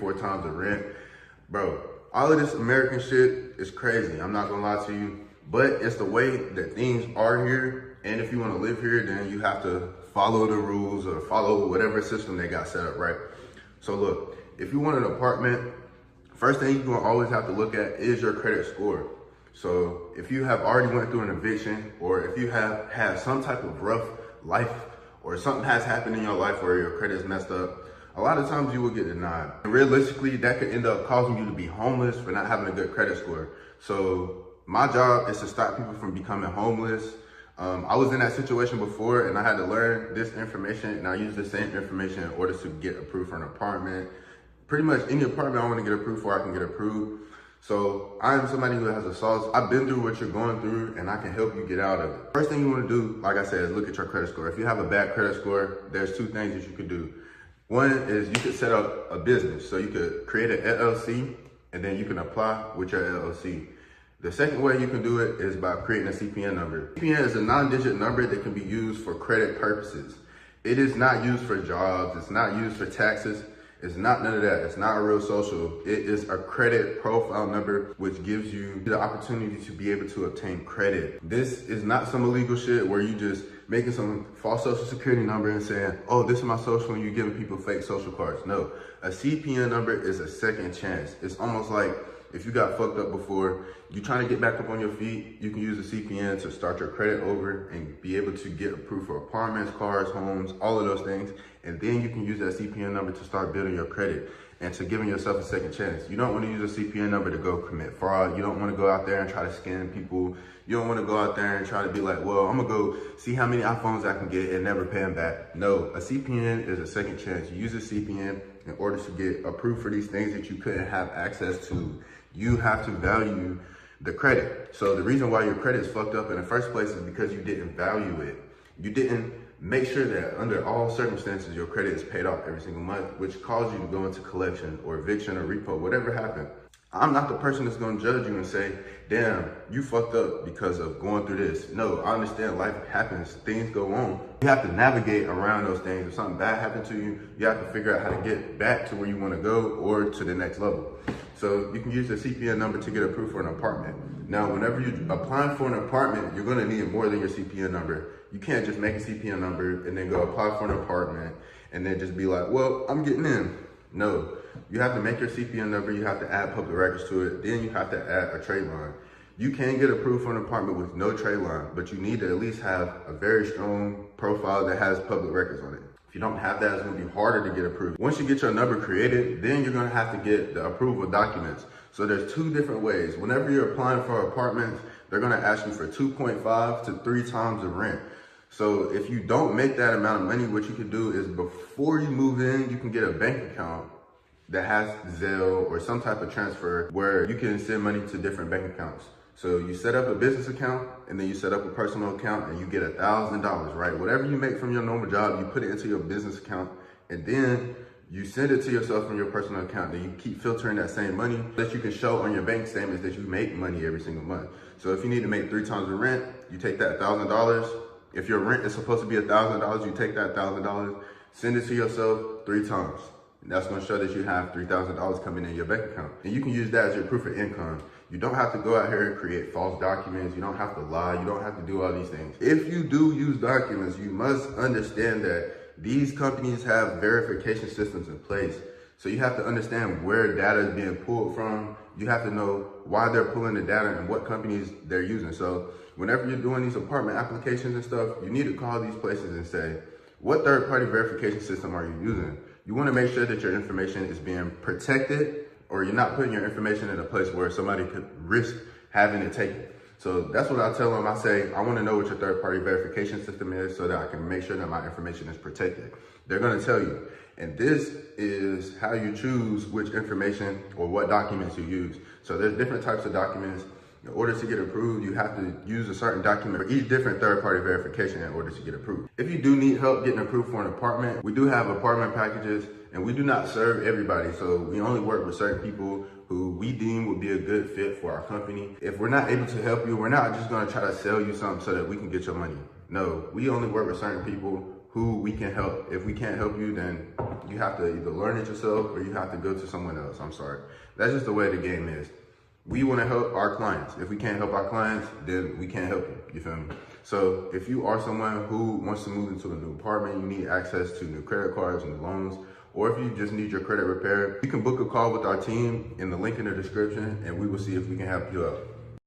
4 times the rent. Bro, all of this American shit is crazy. I'm not gonna lie to you, but it's the way that things are here. And if you wanna live here, then you have to follow the rules or follow whatever system they got set up, right? So look, if you want an apartment, first thing you're gonna always have to look at is your credit score. So if you have already went through an eviction, or if you have had some type of rough life, or something has happened in your life where your credit is messed up, a lot of times you will get denied. And realistically, that could end up causing you to be homeless for not having a good credit score. So my job is to stop people from becoming homeless. I was in that situation before, and I had to learn this information, and I use the same information in order to get approved for an apartment. Pretty much any apartment I want to get approved for, I can get approved. So I am somebody who has a sauce. I've been through what you're going through, and I can help you get out of it. First thing you want to do, like I said, is look at your credit score. If you have a bad credit score, there's 2 things that you could do. One is you could set up a business. So you could create an LLC, and then you can apply with your LLC. The second way you can do it is by creating a CPN number. CPN is a 9-digit number that can be used for credit purposes. It is not used for jobs. It's not used for taxes. It's not none of that. It's not a real social. It is a credit profile number, which gives you the opportunity to be able to obtain credit. This is not some illegal shit where you just making some false social security number and saying, oh, this is my social, and you're giving people fake social cards. No, a CPN number is a second chance. It's almost like if you got fucked up before, you're trying to get back up on your feet, you can use a CPN to start your credit over and be able to get approved for apartments, cars, homes, all of those things. And then you can use that CPN number to start building your credit and to giving yourself a second chance. You don't want to use a CPN number to go commit fraud. You don't want to go out there and try to scam people. You don't want to go out there and try to be like, well, I'm gonna go see how many iPhones I can get and never pay them back. No, a CPN is a second chance. You use a CPN in order to get approved for these things that you couldn't have access to. You have to value the credit. So the reason why your credit is fucked up in the first place is because you didn't value it. You didn't make sure that under all circumstances, your credit is paid off every single month, which caused you to go into collection or eviction or repo, whatever happened. I'm not the person that's gonna judge you and say, damn, you fucked up because of going through this. No, I understand life happens, things go on. You have to navigate around those things. If something bad happened to you, you have to figure out how to get back to where you wanna go or to the next level. So you can use the CPN number to get approved for an apartment. Now, whenever you're applying for an apartment, you're gonna need more than your CPN number. You can't just make a CPN number and then go apply for an apartment and then just be like, well, I'm getting in. No, you have to make your CPN number, you have to add public records to it, then you have to add a trade line. You can get approved for an apartment with no trade line, but you need to at least have a very strong profile that has public records on it. If you don't have that, it's gonna be harder to get approved. Once you get your number created, then you're gonna have to get the approval documents. So there's 2 different ways. Whenever you're applying for apartments, they're gonna ask you for 2.5 to 3 times the rent. So if you don't make that amount of money, what you can do is before you move in, you can get a bank account that has Zelle or some type of transfer where you can send money to different bank accounts. So you set up a business account and then you set up a personal account and you get $1,000, right? Whatever you make from your normal job, you put it into your business account and then you send it to yourself from your personal account. Then you keep filtering that same money that you can show on your bank statements that you make money every single month. So if you need to make 3 times the rent, you take that $1,000. If your rent is supposed to be $1,000, you take that $1,000, send it to yourself 3 times. And that's gonna show that you have $3,000 coming in your bank account. And you can use that as your proof of income. You don't have to go out here and create false documents. You don't have to lie. You don't have to do all these things. If you do use documents, you must understand that these companies have verification systems in place. So you have to understand where data is being pulled from. You have to know why they're pulling the data and what companies they're using. So whenever you're doing these apartment applications and stuff, you need to call these places and say, what third-party verification system are you using? You want to make sure that your information is being protected, or you're not putting your information in a place where somebody could risk having it taken. So that's what I tell them. I say, I want to know what your third-party verification system is so that I can make sure that my information is protected. They're going to tell you. And this is how you choose which information or what documents you use. So there's different types of documents. In order to get approved, you have to use a certain document for each different third-party verification in order to get approved. If you do need help getting approved for an apartment, we do have apartment packages, and we do not serve everybody. So we only work with certain people who we deem would be a good fit for our company. If we're not able to help you, we're not just gonna try to sell you something so that we can get your money. No, we only work with certain people who we can help. If we can't help you, then you have to either learn it yourself or you have to go to someone else. I'm sorry. That's just the way the game is. We want to help our clients. If we can't help our clients, then we can't help you. You feel me? So if you are someone who wants to move into a new apartment, you need access to new credit cards, new loans, or if you just need your credit repaired, you can book a call with our team in the link in the description, and we will see if we can help you out.